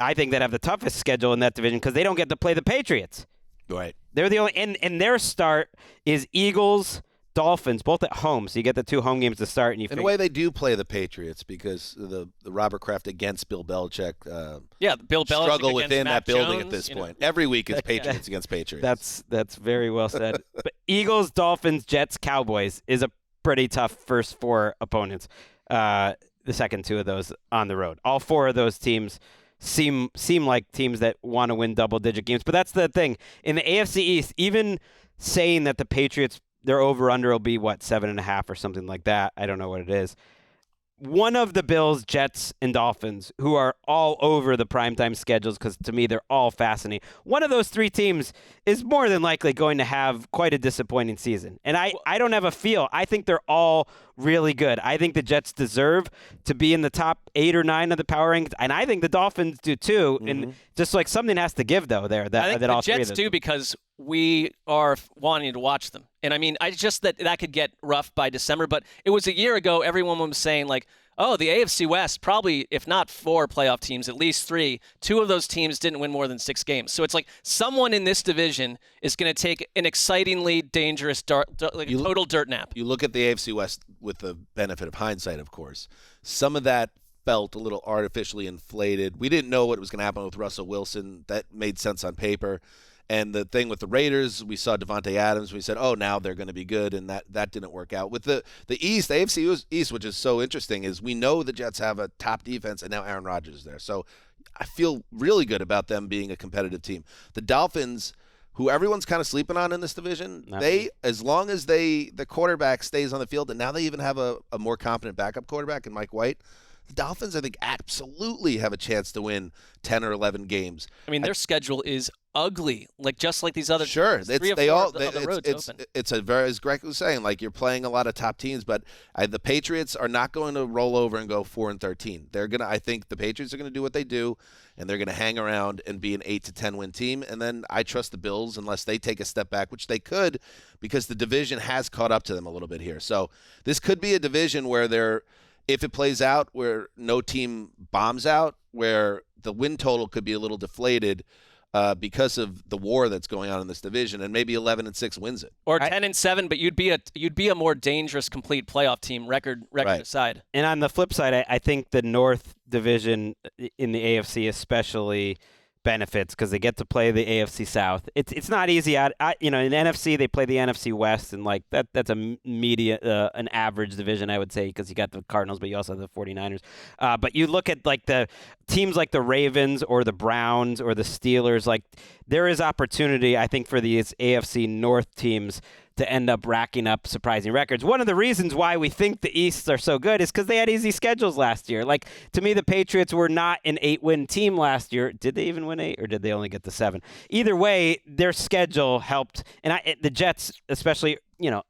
I think, that have the toughest schedule in that division because they don't get to play the Patriots. Right. They're the only, and their start is Eagles, Dolphins, both at home, so you get the 2 home games to start. And in a way, they do play the Patriots because the Robert Kraft against Bill Belichick. Bill Belichick struggle within Mac that building Jones, at this point. Every week is Patriots against Patriots. That's very well said. But Eagles, Dolphins, Jets, Cowboys is a pretty tough first 4 opponents. The second 2 of those on the road. All 4 of those teams seem like teams that want to win double-digit games. But that's the thing. In the AFC East, even saying that the Patriots, their over-under will be, 7.5 or something like that. I don't know what it is. One of the Bills, Jets, and Dolphins, who are all over the primetime schedules, because to me they're all fascinating. One of those 3 teams is more than likely going to have quite a disappointing season. And I don't have a feel. I think they're all really good. I think the Jets deserve to be in the top 8 or 9 of the power rankings, and I think the Dolphins do too. Mm-hmm. And just like something has to give though there. I think that the all Jets do because we are wanting to watch them. And I mean, I just that could get rough by December, but it was a year ago everyone was saying like, oh, the AFC West, probably, if not 4 playoff teams, at least 3. 2 of those teams didn't win more than 6 games. So it's like someone in this division is going to take an excitingly dangerous, total dirt nap. You look at the AFC West with the benefit of hindsight, of course. Some of that felt a little artificially inflated. We didn't know what was going to happen with Russell Wilson. That made sense on paper. And the thing with the Raiders, we saw Devontae Adams. We said, oh, now they're going to be good, and that didn't work out. With the East, the AFC East, which is so interesting, is we know the Jets have a top defense, and now Aaron Rodgers is there. So I feel really good about them being a competitive team. The Dolphins, who everyone's kind of sleeping on in this division, as long as the quarterback stays on the field, and now they even have a more confident backup quarterback in Mike White, the Dolphins, I think, absolutely have a chance to win 10 or 11 games. I mean, their schedule is ugly, just like these other. Sure, teams. It's a very, as Greg was saying, like you're playing a lot of top teams, but the Patriots are not going to roll over and go 4-13. I think the Patriots are gonna do what they do, and they're gonna hang around and be an 8 to 10 win team. And then I trust the Bills unless they take a step back, which they could, because the division has caught up to them a little bit here. So this could be a division where if it plays out, where no team bombs out, where the win total could be a little deflated because of the war that's going on in this division, and maybe 11-6 wins it, or 10-7. But you'd be a more dangerous complete playoff team, record aside. And on the flip side, I think the North Division in the AFC especially benefits because they get to play the AFC South. It's not easy. In NFC they play the NFC West, and like that's an average division, I would say, because you got the Cardinals, but you also have the 49ers. But you look at like the teams like the Ravens or the Browns or the Steelers, like there is opportunity, I think, for these AFC North teams to end up racking up surprising records. One of the reasons why we think the Easts are so good is because they had easy schedules last year. Like, to me, the Patriots were not an 8-win team last year. Did they even win 8, or did they only get to 7? Either way, their schedule helped. And the Jets, especially,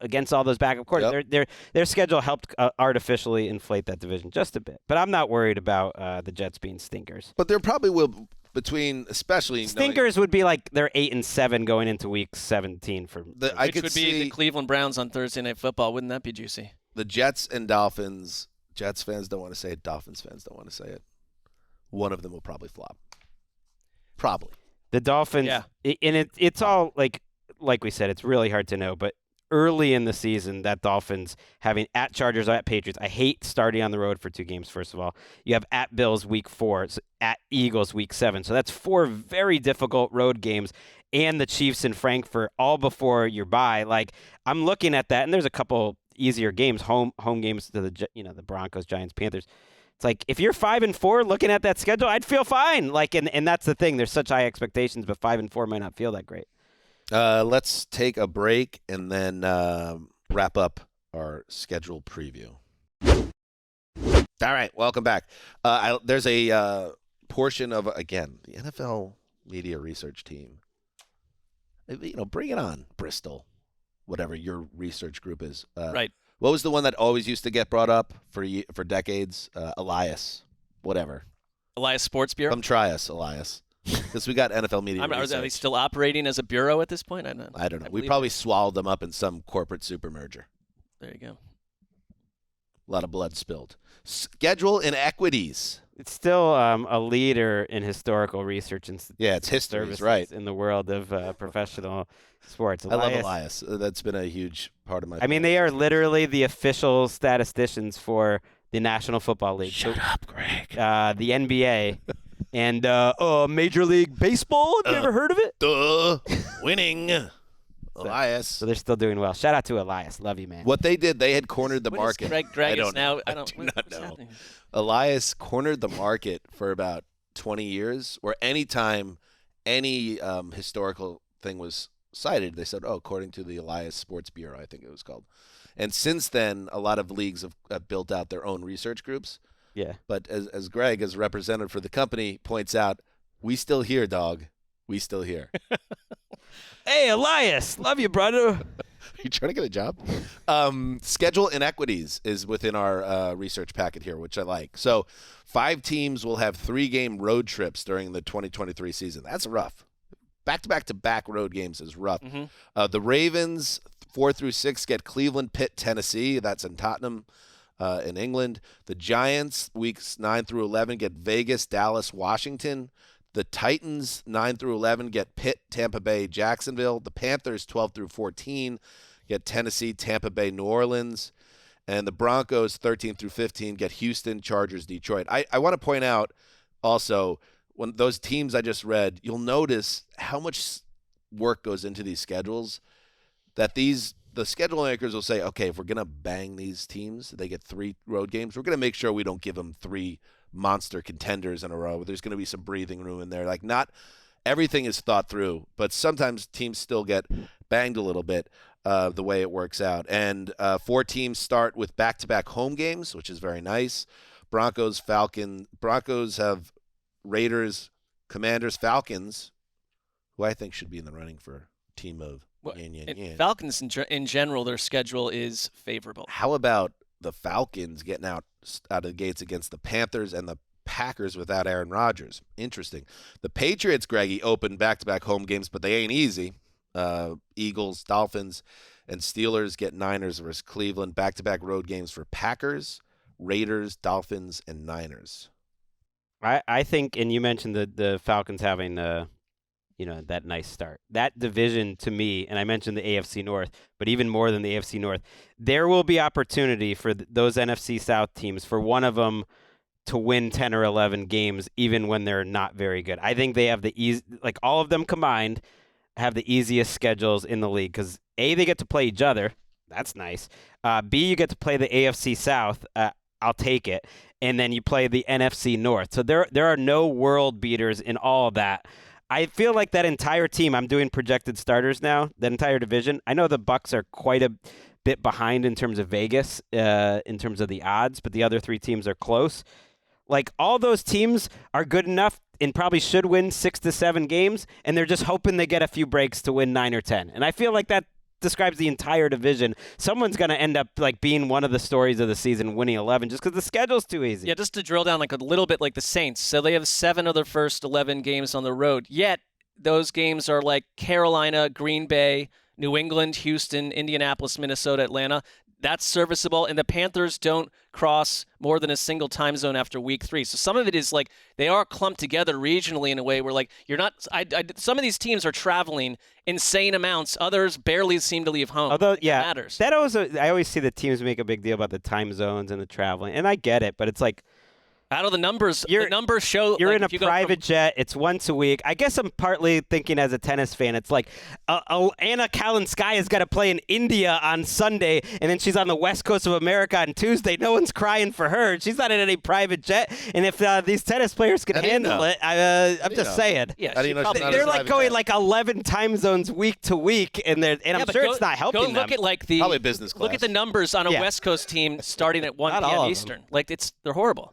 against all those backup quarterbacks, their schedule helped artificially inflate that division just a bit. But I'm not worried about the Jets being stinkers. But there probably will, between especially stinkers would be like they're 8-7 going into week 17 for which would be the Cleveland Browns on Thursday Night Football. Wouldn't that be juicy? The Jets and Dolphins. Jets fans don't want to say it. Dolphins fans don't want to say it. One of them will probably flop. Probably the Dolphins. Yeah, and it's all like we said. It's really hard to know, but early in the season, that Dolphins having at Chargers, at Patriots. I hate starting on the road for 2 games, first of all. You have at Bills week 4, at Eagles week 7. So that's 4 very difficult road games, and the Chiefs in Frankfurt all before your bye. Like, I'm looking at that, and there's a couple easier games, home games to the Broncos, Giants, Panthers. It's like, if you're 5-4 looking at that schedule, I'd feel fine. Like, and that's the thing. There's such high expectations, but 5-4 might not feel that great. Let's take a break and then wrap up our schedule preview. All right, welcome back. There's a portion of, again, the NFL media research team. Bring it on, Bristol, whatever your research group is. Right. What was the one that always used to get brought up for decades? Elias, whatever. Elias Sports Bureau? Come try us, Elias. Because we got NFL media research. Are they still operating as a bureau at this point? I don't know. We probably swallowed them up in some corporate super merger. There you go. A lot of blood spilled. Schedule inequities. It's still a leader in historical research and it's history, services right? in the world of professional sports. I love Elias. That's been a huge part of my. I mean, they are literally the official statisticians for the National Football League. Shut up, Greg. The NBA. And Major League Baseball, have you ever heard of it? Winning. Elias. So they're still doing well. Shout out to Elias. Love you, man. What they did, they had cornered the market. Greg is now. I do not know. Elias cornered the market for about 20 years, where anytime any historical thing was cited, they said, according to the Elias Sports Bureau, I think it was called. And since then, a lot of leagues have built out their own research groups. Yeah. But as Greg, as representative for the company, points out, we still here, dog. We still here. Hey, Elias. Love you, brother. You trying to get a job? Schedule inequities is within our research packet here, which I like. So 5 teams will have 3-game road trips during the 2023 season. That's rough. Back-to-back road games is rough. Mm-hmm. The Ravens, 4 through 6, get Cleveland, Pitt, Tennessee. That's in Tottenham. In England. The Giants, weeks 9 through 11, get Vegas, Dallas, Washington. The Titans, 9 through 11, get Pitt, Tampa Bay, Jacksonville. The Panthers, 12 through 14, get Tennessee, Tampa Bay, New Orleans. And the Broncos, 13 through 15, get Houston, Chargers, Detroit. I want to point out also, when those teams I just read, you'll notice how much work goes into these schedules, that the schedule makers will say, okay, if we're going to bang these teams, they get 3 road games, we're going to make sure we don't give them 3 monster contenders in a row. There's going to be some breathing room in there. Like, not everything is thought through, but sometimes teams still get banged a little bit the way it works out. And 4 teams start with back-to-back home games, which is very nice. Broncos have Raiders, Commanders, Falcons, who I think should be in the running for team of Falcons in general, their schedule is favorable. How about the Falcons getting out of the gates against the Panthers and the Packers without Aaron Rodgers? Interesting. The Patriots, Greggy, open back-to-back home games, but they ain't easy. Eagles, Dolphins, and Steelers get Niners versus Cleveland. Back-to-back road games for Packers, Raiders, Dolphins, and Niners. I think, and you mentioned the Falcons having that nice start. That division, to me, and I mentioned the AFC North, but even more than the AFC North, there will be opportunity for those NFC South teams, for one of them to win 10 or 11 games, even when they're not very good. I think they have all of them combined have the easiest schedules in the league, because A, they get to play each other. That's nice. B, you get to play the AFC South. I'll take it. And then you play the NFC North. So there are no world beaters in all of that. I feel like that entire team, I'm doing projected starters now, that entire division. I know the Bucs are quite a bit behind in terms of Vegas, in terms of the odds, but the other 3 teams are close. Like, all those teams are good enough and probably should win 6 to 7 games, and they're just hoping they get a few breaks to win 9 or 10. And I feel like that describes the entire division. Someone's going to end up being one of the stories of the season, winning 11, just because the schedule's too easy. Yeah, just to drill down a little bit like the Saints. So they have 7 of their first 11 games on the road. Yet those games are like Carolina, Green Bay, New England, Houston, Indianapolis, Minnesota, Atlanta. That's serviceable, and the Panthers don't cross more than a single time zone after week 3. So some of it is like they are clumped together regionally in a way where like you're not. Some of these teams are traveling insane amounts. Others barely seem to leave home. Although, yeah, it matters. that I always see the teams make a big deal about the time zones and the traveling, and I get it, but it's like. Out of the numbers show you're like, in a private jet. It's once a week. I guess I'm partly thinking as a tennis fan. It's like Anna Kalinskaya got to play in India on Sunday, and then she's on the west coast of America on Tuesday. No one's crying for her. She's not in any private jet. And if these tennis players can handle it, I'm just saying. Yeah, they're like going like 11 time zones week to week, and I'm sure it's not helping them. Go look at like the probably business class. Look at the numbers on a West Coast team starting at 1 p.m. Eastern. Like they're horrible.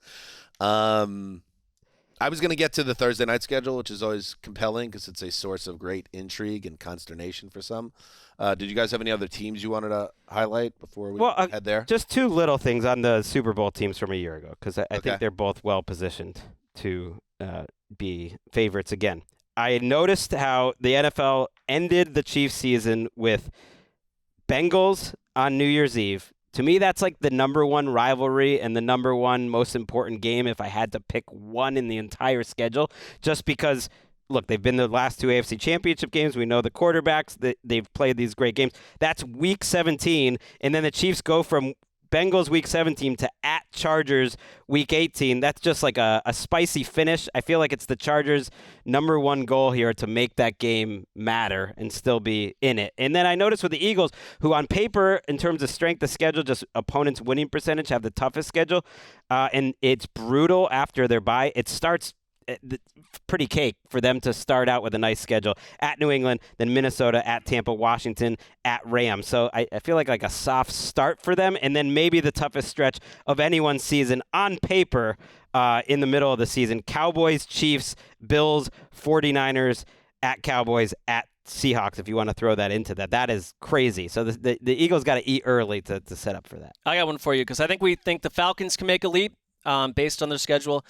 I was going to get to the Thursday night schedule, which is always compelling because it's a source of great intrigue and consternation for some. Did you guys have any other teams you wanted to highlight before we head there? Just two little things on the Super Bowl teams from a year ago because I think they're both well positioned to be favorites again. I noticed how the NFL ended the Chiefs season with Bengals on New Year's Eve. To me, that's like the number one rivalry and the number one most important game if I had to pick one in the entire schedule. Just because, look, they've been the last 2 AFC Championship games. We know the quarterbacks. They've played these great games. That's Week 17, and then the Chiefs go from Bengals Week 17 to at Chargers Week 18. That's just like a spicy finish. I feel like it's the Chargers' number one goal here to make that game matter and still be in it. And then I noticed with the Eagles, who on paper, in terms of strength of schedule, just opponents' winning percentage, have the toughest schedule. And it's brutal after their bye. It starts pretty cake for them to start out with a nice schedule at New England, then Minnesota, at Tampa, Washington, at Rams. So I feel like a soft start for them, and then maybe the toughest stretch of anyone's season on paper in the middle of the season. Cowboys, Chiefs, Bills, 49ers, at Cowboys, at Seahawks, if you want to throw that into that. That is crazy. So the Eagles got to eat early to set up for that. I got one for you because I think we think the Falcons can make a leap based on their schedule.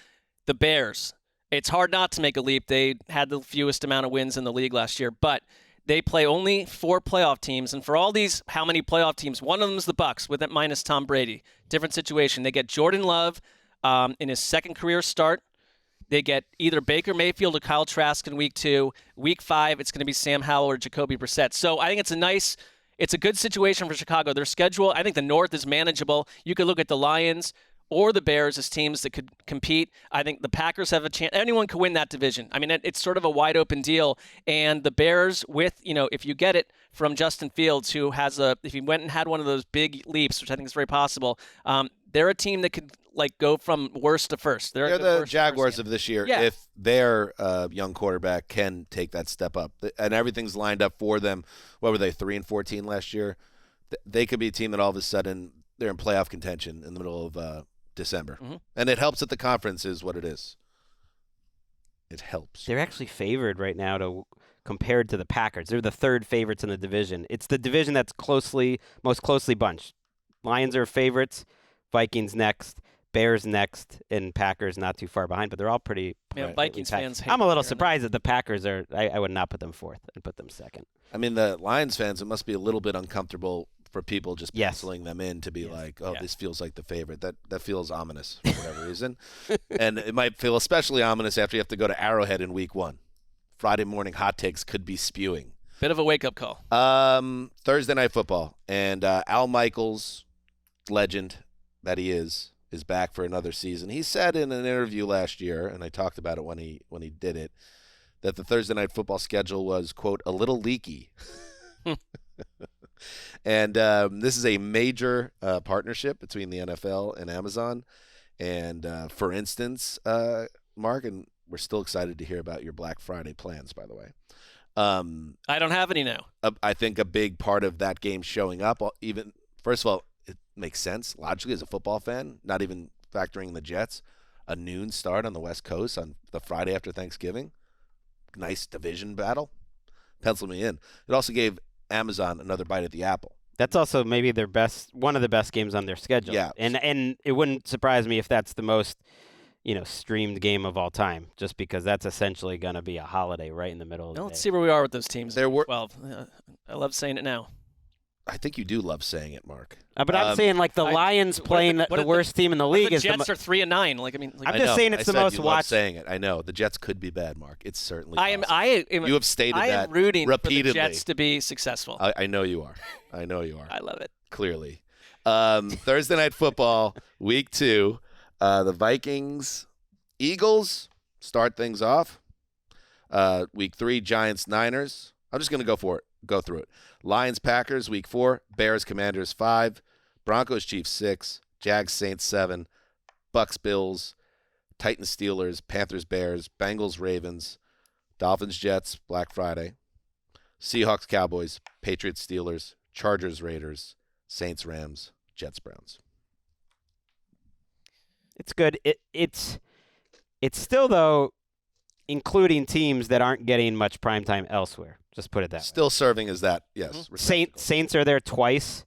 The Bears. It's hard not to make a leap. They had the fewest amount of wins in the league last year, but they play only 4 playoff teams. And for all these, how many playoff teams? One of them is the Bucs, with it minus Tom Brady. Different situation. They get Jordan Love in his second career start. They get either Baker Mayfield or Kyle Trask in week 2. Week 5, it's going to be Sam Howell or Jacoby Brissett. So I think it's a good situation for Chicago. Their schedule, I think the North is manageable. You could look at the Lions or the Bears as teams that could compete. I think the Packers have a chance. Anyone could win that division. I mean, it's sort of a wide open deal. And the Bears with, if you get it from Justin Fields, who if he went and had one of those big leaps, which I think is very possible, they're a team that could go from worst to first. They're the Jaguars of this year. Yeah. If their young quarterback can take that step up and everything's lined up for them, what were they, 3-14 last year? They could be a team that all of a sudden they're in playoff contention in the middle of December. Mm-hmm. And it helps that the conference is what it is. It helps. They're actually favored right now compared to the Packers. They're the third favorites in the division. It's the division that's most closely bunched. Lions are favorites, Vikings next, Bears next, and Packers not too far behind, but they're all pretty. Vikings fans hate I'm a little surprised that the Packers are. I would not put them fourth and put them second. I mean, the Lions fans, it must be a little bit uncomfortable for people just penciling them in to be this feels like the favorite. That feels ominous for whatever reason. And it might feel especially ominous after you have to go to Arrowhead in week 1. Friday morning hot takes could be spewing. Bit of a wake-up call. Thursday Night Football. And Al Michaels, legend that he is back for another season. He said in an interview last year, and I talked about it when he did it, that the Thursday Night Football schedule was, quote, a little leaky. And this is a major partnership between the NFL and Amazon. And for instance, Mark, and we're still excited to hear about your Black Friday plans, by the way. I don't have any now. I think a big part of that game showing up, even first of all, it makes sense logically as a football fan, not even factoring in the Jets, a noon start on the West Coast on the Friday after Thanksgiving. Nice division battle. Pencil me in. It also gave Amazon another bite at the apple. That's also maybe one of the best games on their schedule. Yeah. And it wouldn't surprise me if that's the most, streamed game of all time, just because that's essentially going to be a holiday right in the middle of the day. Let's see where we are with those teams. There were 12. I love saying it now. I think you do love saying it, Mark. But I'm saying like the Lions playing the worst team in the league the is Jets are 3-9. Like I mean, I'm just saying it's the most watched. Love saying it. I know the Jets could be bad, Mark. It's certainly. You have stated that I am rooting repeatedly. for the Jets to be successful. I know you are. I know you are. I love it. Clearly, Thursday Night Football, Week 2. The Vikings, Eagles start things off. Week 3, Giants, Niners. I'm just gonna go through it. Lions, Packers, Week 4. Bears, Commanders, 5. Broncos, Chiefs, 6. Jags, Saints, 7. Bucks, Bills. Titans, Steelers. Panthers, Bears. Bengals, Ravens. Dolphins, Jets, Black Friday. Seahawks, Cowboys. Patriots, Steelers. Chargers, Raiders. Saints, Rams. Jets, Browns. It's good. It's still, though, including teams that aren't getting much primetime elsewhere. Just put it that way. Still serving as that, yes. Saints are there twice.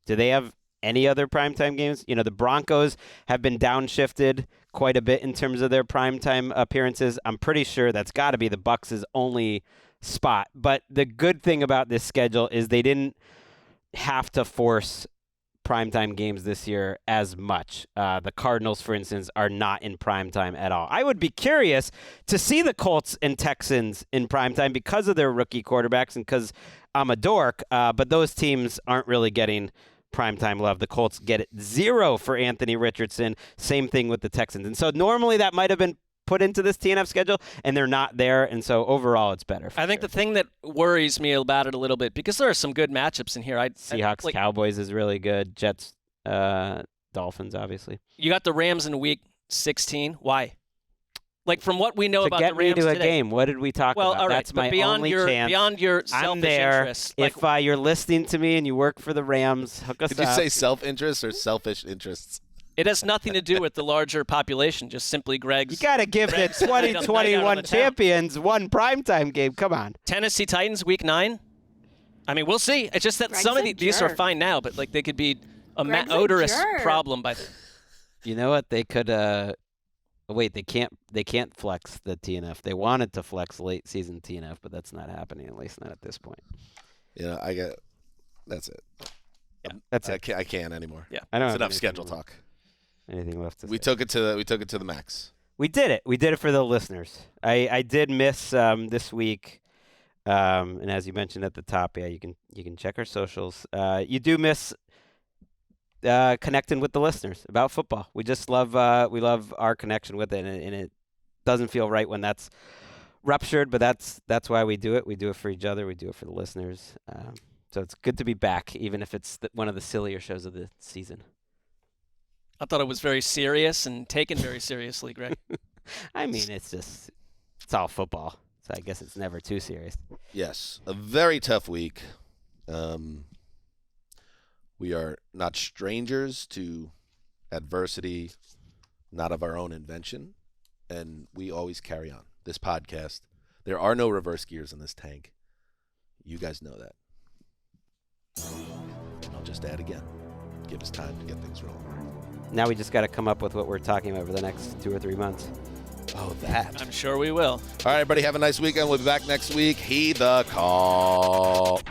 Do they have any other primetime games? The Broncos have been downshifted quite a bit in terms of their primetime appearances. I'm pretty sure that's got to be the Bucs' only spot. But the good thing about this schedule is they didn't have to force primetime games this year as much. The Cardinals, for instance, are not in primetime at all. I would be curious to see the Colts and Texans in primetime because of their rookie quarterbacks and because I'm a dork, but those teams aren't really getting primetime love. The Colts get it 0 for Anthony Richardson. Same thing with the Texans. And so normally that might have been put into this TNF schedule, and they're not there, and so overall it's better. I think the thing that worries me about it a little bit, because there are some good matchups in here. Seahawks, Cowboys is really good. Jets, Dolphins, obviously. You got the Rams in Week 16. Why? Like from what we know about the Rams today. To get me to today, a game, what did we talk about? All right, That's my only chance. Beyond your selfish I'm there. interests. If you're listening to me and you work for the Rams, hook us up. Did you say self-interest or selfish interests? It has nothing to do with the larger population, just simply Gregg's. You got to give the 2021 champions one primetime game. Come on. Tennessee Titans, Week 9. I mean, we'll see. It's just that Gregg's some of these are fine now, but like they could be a odorous problem by the. You know what? They could. Wait, they can't flex the TNF. They wanted to flex late season TNF, but that's not happening, at least not at this point. Yeah, that's it. Yeah, that's it. I can't anymore. Yeah, I don't it's have enough schedule talk. Anything left to say? We took it to the max. We did it. We did it for the listeners. I did miss this week, and as you mentioned at the top, yeah, you can check our socials. You do miss connecting with the listeners about football. We just love our connection with it, and it doesn't feel right when that's ruptured. But that's why we do it. We do it for each other. We do it for the listeners. So it's good to be back, even if it's one of the sillier shows of the season. I thought it was very serious and taken very seriously, Gregg. I mean, it's all football, so I guess it's never too serious. Yes, a very tough week. We are not strangers to adversity, not of our own invention, and we always carry on. This podcast, there are no reverse gears in this tank. You guys know that. I'll just add again. Give us time to get things rolling. Now we just got to come up with what we're talking about for the next 2 or 3 months. Oh, that. I'm sure we will. All right, everybody, have a nice weekend. We'll be back next week. Heed the call.